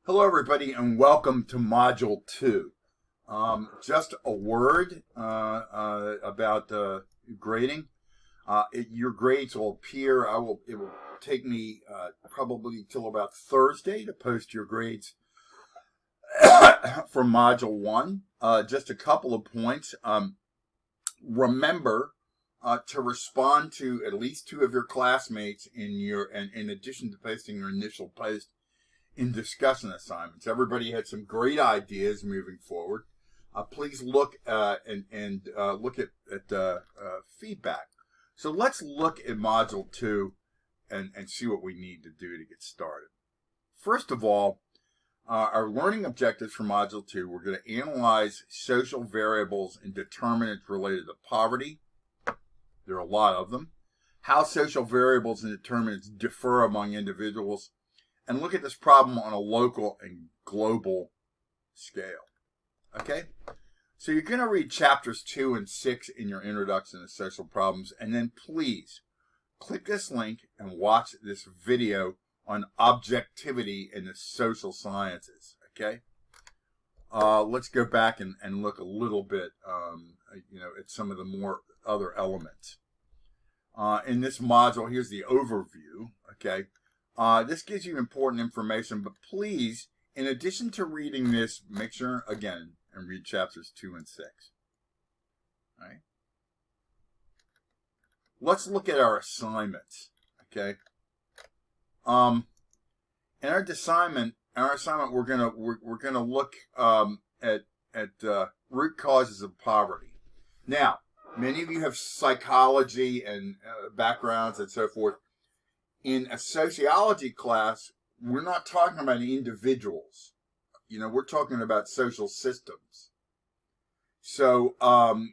Hello, everybody, and welcome to Module 2. Just a word about grading. Your grades will appear. It will take me probably till about Thursday to post your grades for Module 1. Just a couple of points. Remember to respond to at least two of your classmates in addition to posting your initial post in discussion assignments. Everybody had some great ideas moving forward. Please look and look at feedback. So let's look at Module 2 and see what we need to do to get started. First of all, our learning objectives for Module 2, we're going to analyze social variables and determinants related to poverty. There are a lot of them. How social variables and determinants differ among individuals, and look at this problem on a local and global scale. Okay? So you're going to read chapters 2 and 6 in your introduction to social problems, and then please click this link and watch this video on objectivity in the social sciences. Okay? Let's go back and look a little bit, at some of the more other elements. In this module, here's the overview. Okay? This gives you important information, but please, in addition to reading this, make sure, again, and read chapters 2 and 6. All right? Let's look at our assignments, okay? In our assignment, we're gonna look at root causes of poverty. Now, many of you have psychology and backgrounds and so forth. In a sociology class, we're not talking about individuals. We're talking about social systems. So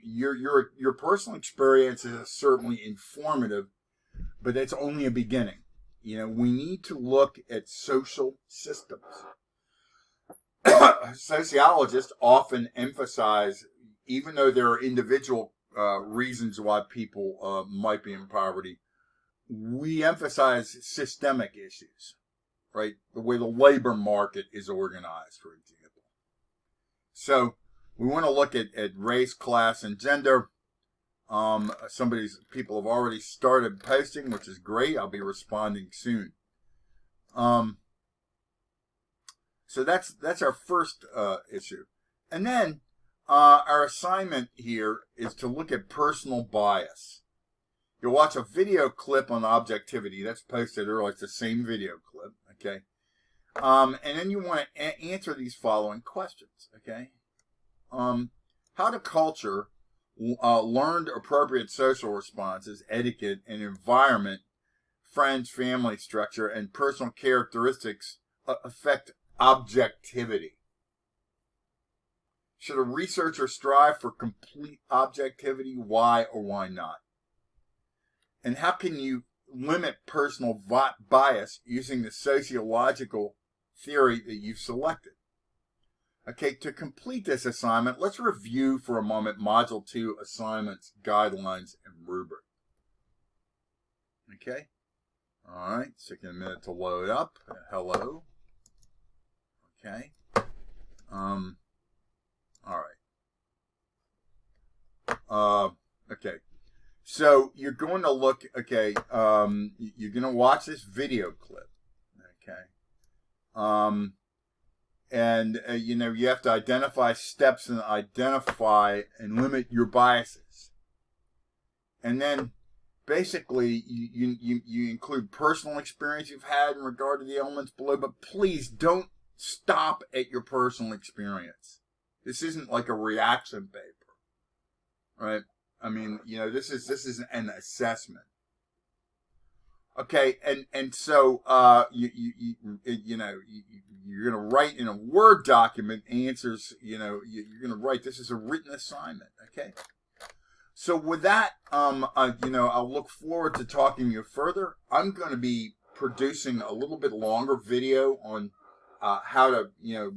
your personal experience is certainly informative, but it's only a beginning. We need to look at social systems. Sociologists often emphasize, even though there are individual reasons why people might be in poverty, we emphasize systemic issues, right? The way the labor market is organized, for example. So we want to look at race, class, and gender. People have already started posting, which is great. I'll be responding soon. So that's our first issue. And then our assignment here is to look at personal bias. You'll watch a video clip on objectivity. That's posted earlier. It's the same video clip, okay? And then you want to answer these following questions, okay? How do culture, learned appropriate social responses, etiquette, and environment, friends, family structure, and personal characteristics affect objectivity? Should a researcher strive for complete objectivity? Why or why not? And how can you limit personal bias using the sociological theory that you've selected? Okay, to complete this assignment, let's review for a moment Module 2 assignments, guidelines, and rubric. Okay? All right, it's taking a minute to load up. Hello. Okay. All right. Okay. So you're going to look, you're going to watch this video clip, okay? You have to identify steps and identify and limit your biases. And then basically you include personal experience you've had in regard to the elements below, but please don't stop at your personal experience. This isn't like a reaction paper, right? I mean, this is an assessment. Okay, and so you're going to write in a Word document answers. You're going to write. This is a written assignment. Okay. So with that, I'll look forward to talking to you further. I'm going to be producing a little bit longer video on how to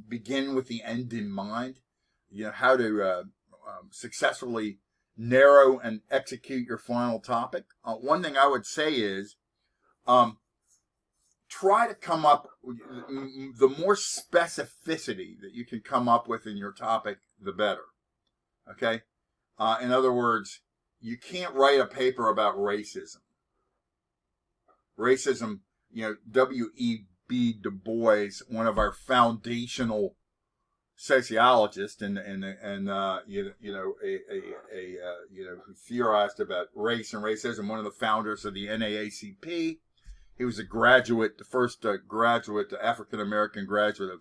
begin with the end in mind. How to successfully narrow and execute your final topic. One thing I would say is try to come up, the more specificity that you can come up with in your topic, the better. Okay? In other words, you can't write a paper about racism. Racism, W.E.B. Du Bois, one of our foundational sociologists who theorized about race and racism, one of the founders of the NAACP. He was the first African American graduate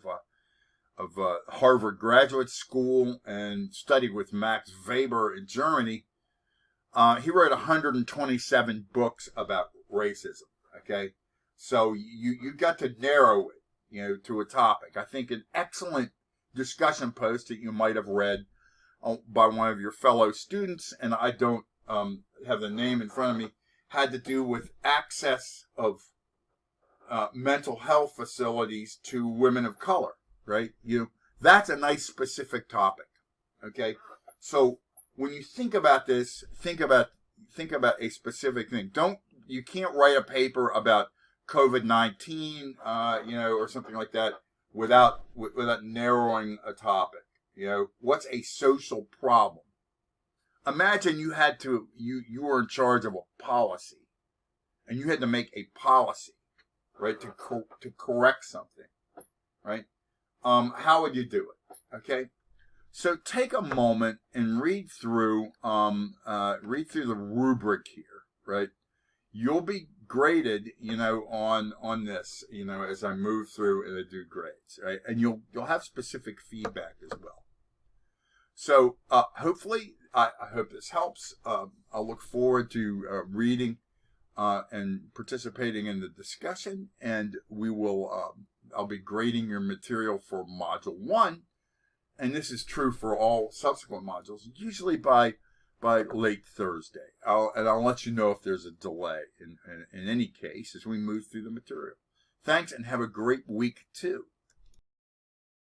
of Harvard Graduate School, and studied with Max Weber in Germany. He wrote 127 books about racism. Okay, so you got to narrow it, to a topic. I think an excellent discussion post that you might have read by one of your fellow students, and I don't have the name in front of me, had to do with access of mental health facilities to women of color, right? That's a nice specific topic. Okay, so when you think about this, think about a specific thing. You can't write a paper about COVID-19, or something like that without narrowing a topic. What's a social problem? Imagine you were in charge of a policy, and you had to make a policy, right, to correct something, right? How would you do it? Okay, so take a moment and read through the rubric here, right? You'll be graded, on this, as I move through and I do grades, right? And you'll have specific feedback as well. So hopefully, I hope this helps. I'll look forward to reading and participating in the discussion, and I'll be grading your material for Module 1, and this is true for all subsequent modules, usually by late Thursday. I'll let you know if there's a delay in any case as we move through the material. Thanks, and have a great week too.